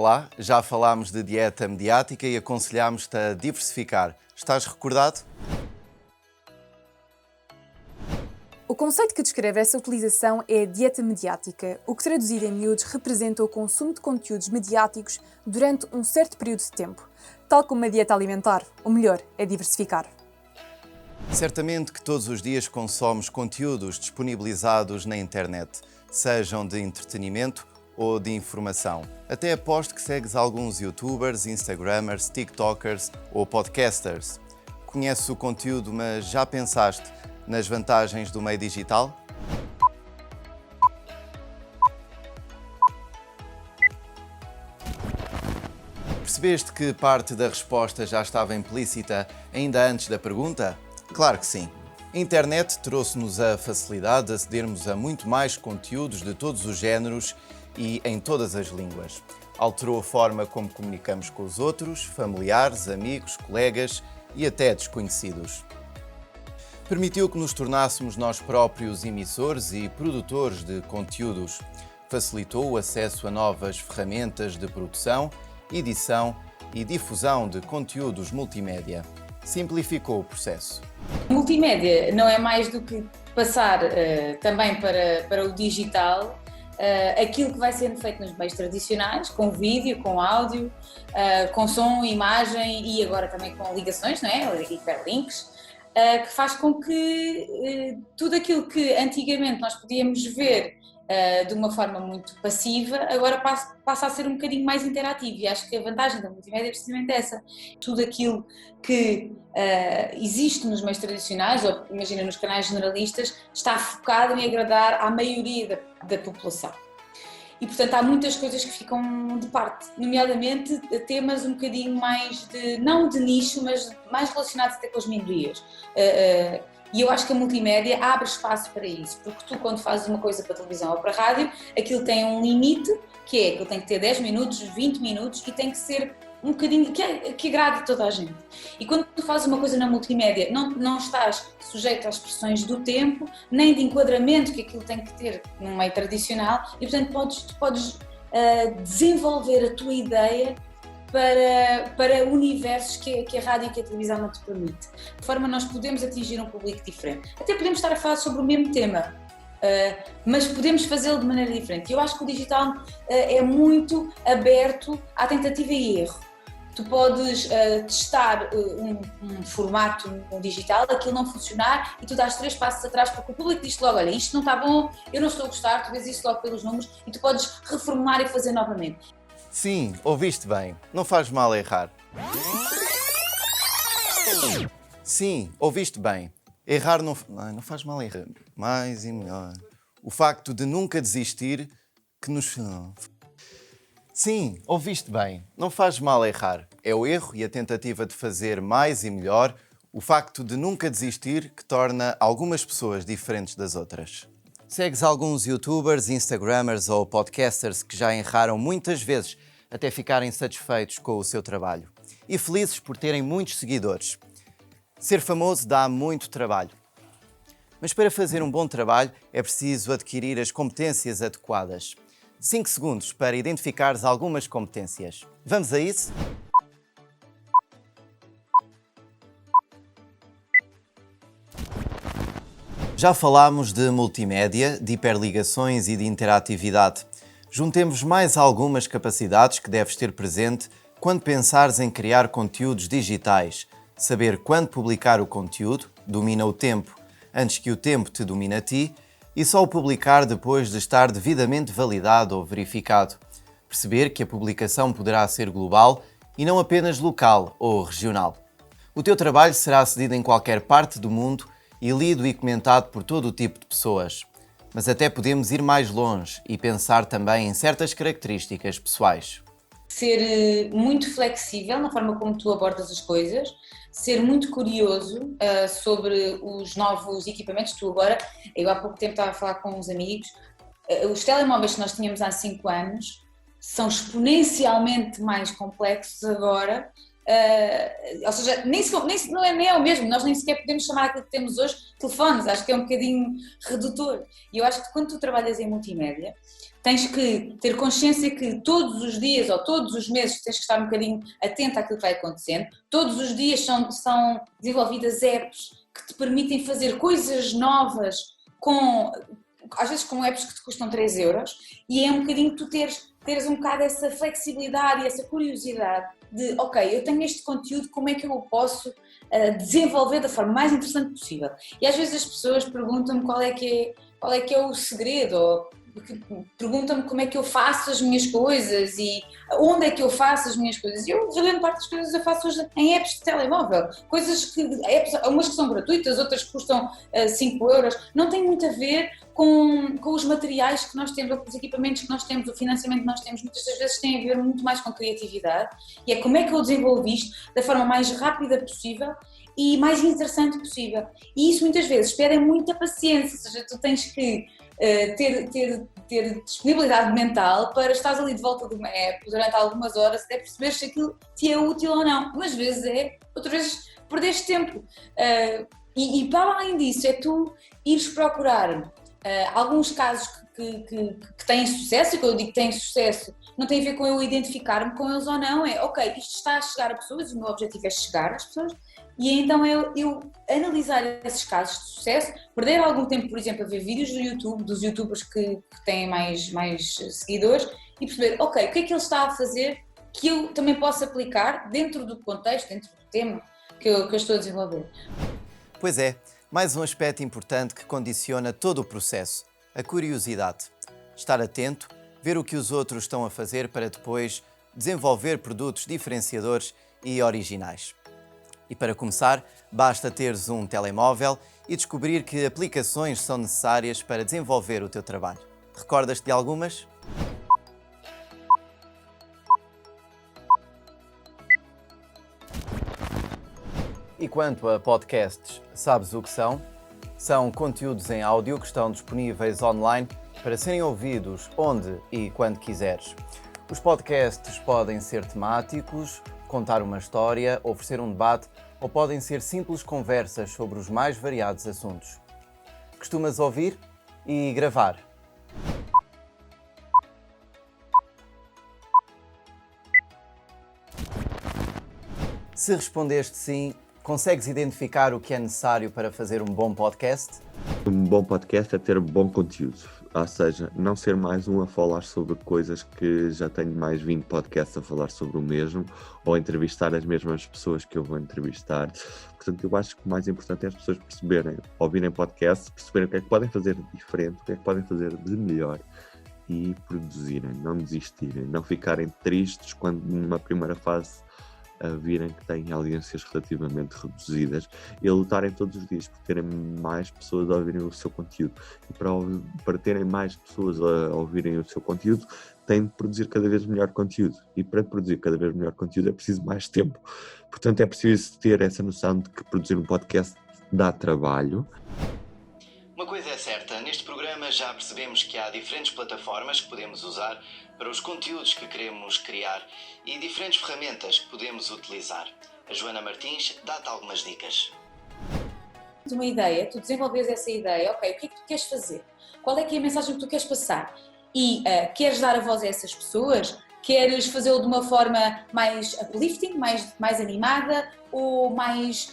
Olá, já falámos de dieta mediática e aconselhámos-te a diversificar. Estás recordado? O conceito que descreve essa utilização é dieta mediática, o que traduzido em miúdos representa o consumo de conteúdos mediáticos durante um certo período de tempo. Tal como a dieta alimentar, o melhor é diversificar. Certamente que todos os dias consomes conteúdos disponibilizados na internet, sejam de entretenimento ou de informação. Até aposto que segues alguns youtubers, instagramers, tiktokers ou podcasters. Conheces o conteúdo, mas já pensaste nas vantagens do meio digital? Percebeste que parte da resposta já estava implícita ainda antes da pergunta? Claro que sim. A internet trouxe-nos a facilidade de acedermos a muito mais conteúdos de todos os géneros e em todas as línguas. Alterou a forma como comunicamos com os outros, familiares, amigos, colegas e até desconhecidos. Permitiu que nos tornássemos nós próprios emissores e produtores de conteúdos. Facilitou o acesso a novas ferramentas de produção, edição e difusão de conteúdos multimédia. Simplificou o processo. Multimédia não é mais do que passar também para o digital aquilo que vai sendo feito nos meios tradicionais, com vídeo, com áudio, com som, imagem e agora também com ligações, não é? Hiperlinks, que faz com que tudo aquilo que antigamente nós podíamos ver de uma forma muito passiva, agora passa a ser um bocadinho mais interativo, e acho que a vantagem da multimédia é precisamente essa. Tudo aquilo que existe nos meios tradicionais, ou imagina nos canais generalistas, está focado em agradar à maioria da população. E portanto há muitas coisas que ficam de parte, nomeadamente temas um bocadinho mais não de nicho, mas mais relacionados até com as minorias. E eu acho que a multimédia abre espaço para isso, porque tu, quando fazes uma coisa para televisão ou para rádio, aquilo tem um limite, que é que ele tem que ter 10 minutos, 20 minutos e tem que ser um bocadinho, que agrade toda a gente. E quando tu fazes uma coisa na multimédia, não estás sujeito às pressões do tempo, nem de enquadramento que aquilo tem que ter num meio tradicional, e portanto tu podes desenvolver a tua ideia para universos que a rádio e que a televisão não te permite. De forma nós podemos atingir um público diferente. Até podemos estar a falar sobre o mesmo tema, mas podemos fazê-lo de maneira diferente. Eu acho que o digital é muito aberto à tentativa e erro. Tu podes testar um formato no digital, aquilo não funcionar e tu dás 3 passos atrás porque o público diz logo, olha, isto não está bom, eu não estou a gostar, tu vês isso logo pelos números e tu podes reformular e fazer novamente. Sim, ouviste bem. Não faz mal errar. Sim, ouviste bem. Errar não faz mal errar. Mais e melhor. O facto de nunca desistir que nos... Sim, ouviste bem. Não faz mal errar. É o erro e a tentativa de fazer mais e melhor, o facto de nunca desistir que torna algumas pessoas diferentes das outras. Segues alguns youtubers, instagramers ou podcasters que já erraram muitas vezes até ficarem satisfeitos com o seu trabalho e felizes por terem muitos seguidores. Ser famoso dá muito trabalho. Mas para fazer um bom trabalho é preciso adquirir as competências adequadas. 5 segundos para identificares algumas competências. Vamos a isso? Já falámos de multimédia, de hiperligações e de interatividade. Juntemos mais algumas capacidades que deves ter presente quando pensares em criar conteúdos digitais. Saber quando publicar o conteúdo, domina o tempo antes que o tempo te domine a ti, e só o publicar depois de estar devidamente validado ou verificado. Perceber que a publicação poderá ser global e não apenas local ou regional. O teu trabalho será acedido em qualquer parte do mundo e lido e comentado por todo o tipo de pessoas. Mas até podemos ir mais longe e pensar também em certas características pessoais. Ser muito flexível na forma como tu abordas as coisas, ser muito curioso sobre os novos equipamentos. Eu há pouco tempo estava a falar com uns amigos, os telemóveis que nós tínhamos há 5 anos são exponencialmente mais complexos agora ou seja, nem é o mesmo, nós nem sequer podemos chamar aquilo que temos hoje telefones, acho que é um bocadinho redutor. E eu acho que quando tu trabalhas em multimédia, tens que ter consciência que todos os dias ou todos os meses tens que estar um bocadinho atento àquilo que vai acontecendo, todos os dias são desenvolvidas apps que te permitem fazer coisas novas, às vezes com apps que te custam 3 euros, e é um bocadinho tu teres um bocado essa flexibilidade e essa curiosidade de, ok, eu tenho este conteúdo, como é que eu o posso desenvolver da forma mais interessante possível? E às vezes as pessoas perguntam-me qual é que é o segredo, ou perguntam-me como é que eu faço as minhas coisas e onde é que eu faço as minhas coisas. E eu, grande parte das coisas eu faço hoje em apps de telemóvel, umas que são gratuitas, outras que custam 5 euros, não tem muito a ver com os materiais que nós temos, ou com os equipamentos que nós temos, o financiamento que nós temos, muitas das vezes tem a ver muito mais com criatividade, e é como é que eu desenvolvo isto da forma mais rápida possível e mais interessante possível. E isso muitas vezes pede muita paciência, ou seja, tu tens que ter disponibilidade mental para estar ali de volta de uma app durante algumas horas até perceber se aquilo te é útil ou não. Umas vezes outras vezes perdeste tempo. E para além disso, é tu ires procurar alguns casos que têm sucesso, e quando eu digo que têm sucesso, não tem a ver com eu identificar-me com eles ou não, ok, isto está a chegar a pessoas, o meu objetivo é chegar às pessoas, e então eu analisar esses casos de sucesso, perder algum tempo, por exemplo, a ver vídeos do YouTube, dos youtubers que têm mais seguidores, e perceber, ok, o que é que ele está a fazer que eu também posso aplicar dentro do contexto, dentro do tema que eu estou a desenvolver. Pois é, mais um aspecto importante que condiciona todo o processo, a curiosidade. Estar atento, ver o que os outros estão a fazer para depois desenvolver produtos diferenciadores e originais. E para começar, basta teres um telemóvel e descobrir que aplicações são necessárias para desenvolver o teu trabalho. Recordas-te de algumas? E quanto a podcasts, sabes o que são? São conteúdos em áudio que estão disponíveis online para serem ouvidos onde e quando quiseres. Os podcasts podem ser temáticos, contar uma história, oferecer um debate, ou podem ser simples conversas sobre os mais variados assuntos. Costumas ouvir e gravar? Se respondeste sim, consegues identificar o que é necessário para fazer um bom podcast? Um bom podcast é ter bom conteúdo, ou seja, não ser mais um a falar sobre coisas que já tenho mais 20 podcasts a falar sobre o mesmo, ou entrevistar as mesmas pessoas que eu vou entrevistar. Portanto, eu acho que o mais importante é as pessoas perceberem, ouvirem podcasts, perceberem o que é que podem fazer de diferente, o que é que podem fazer de melhor e produzirem, não desistirem, não ficarem tristes quando numa primeira fase virem que têm audiências relativamente reduzidas e lutarem todos os dias por terem mais pessoas a ouvirem o seu conteúdo. E para terem mais pessoas a ouvirem o seu conteúdo, têm de produzir cada vez melhor conteúdo. E para produzir cada vez melhor conteúdo é preciso mais tempo. Portanto, é preciso ter essa noção de que produzir um podcast dá trabalho. Uma coisa é certa, neste programa já percebemos que há diferentes plataformas que podemos usar para os conteúdos que queremos criar e diferentes ferramentas que podemos utilizar. A Joana Martins dá-te algumas dicas. Uma ideia, tu desenvolves essa ideia, ok, o que é que tu queres fazer? Qual é que é a mensagem que tu queres passar? E queres dar a voz a essas pessoas? Queres fazê-lo de uma forma mais uplifting, mais animada ou mais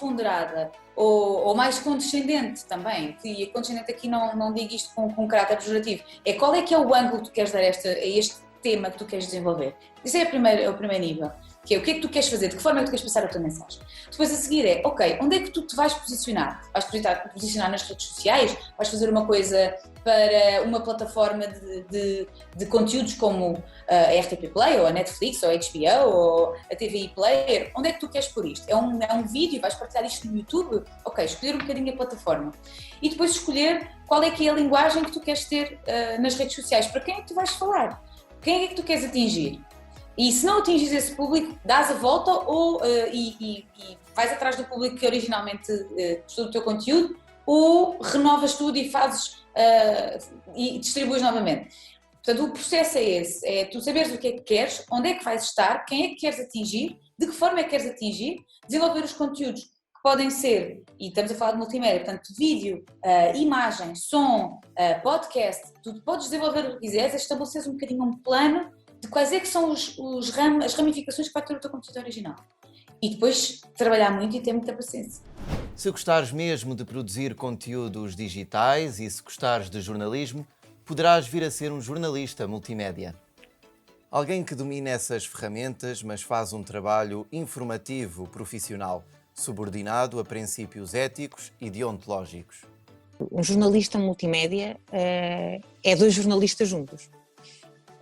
ponderada? Ou mais condescendente também, que condescendente aqui não digo isto com caráter pejorativo, qual é que é o ângulo que tu queres dar a este tema que tu queres desenvolver. Isso é o primeiro nível, que é o que é que tu queres fazer, de que forma é que tu queres passar a tua mensagem. Depois a seguir ok, onde é que tu te vais posicionar? Vais posicionar nas redes sociais? Vais fazer uma coisa para uma plataforma de conteúdos como a RTP Play, ou a Netflix, ou a HBO, ou a TVI Player? Onde é que tu queres pôr isto? É um vídeo? Vais partilhar isto no YouTube? Ok, escolher um bocadinho a plataforma. E depois escolher qual é que é a linguagem que tu queres ter nas redes sociais. Para quem é que tu vais falar? Quem é que tu queres atingir? E se não atingires esse público, dás a volta e vais atrás do público que originalmente gostou do teu conteúdo, ou renovas tudo e fazes e distribuis novamente. Portanto, o processo é esse, é tu saberes o que é que queres, onde é que vais estar, quem é que queres atingir, de que forma é que queres atingir, desenvolver os conteúdos que podem ser, e estamos a falar de multimédia, portanto, vídeo, imagem, som, podcast, tu podes desenvolver o que quiseres, estabeleceres um bocadinho um plano de quais é que são as ramificações que vai ter o teu conteúdo original. E depois trabalhar muito e ter muita paciência. Se gostares mesmo de produzir conteúdos digitais e se gostares de jornalismo, poderás vir a ser um jornalista multimédia. Alguém que domina essas ferramentas, mas faz um trabalho informativo profissional, subordinado a princípios éticos e deontológicos. Um jornalista multimédia é dois jornalistas juntos.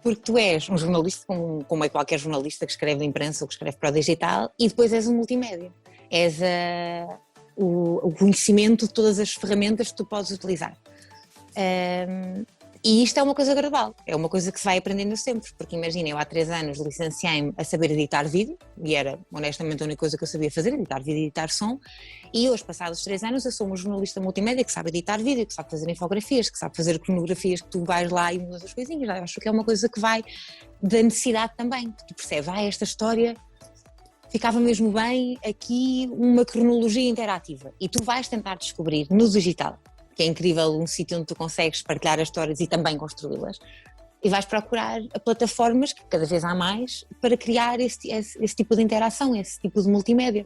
Porque tu és um jornalista, como é qualquer jornalista que escreve na imprensa ou que escreve para o digital, e depois és um multimédia. És o conhecimento de todas as ferramentas que tu podes utilizar. E isto é uma coisa gradual, é uma coisa que se vai aprendendo sempre, porque imagina, eu há 3 anos licenciei-me a saber editar vídeo, e era honestamente a única coisa que eu sabia fazer, editar vídeo e editar som, e hoje, passados 3 anos, eu sou uma jornalista multimédia que sabe editar vídeo, que sabe fazer infografias, que sabe fazer cronografias, que tu vais lá e mudas as coisinhas. Eu acho que é uma coisa que vai da necessidade também, que tu percebes, esta história ficava mesmo bem aqui uma cronologia interativa, e tu vais tentar descobrir no digital, que é incrível, um sítio onde tu consegues partilhar as histórias e também construí-las, e vais procurar plataformas, que cada vez há mais, para criar esse tipo de interação, esse tipo de multimédia.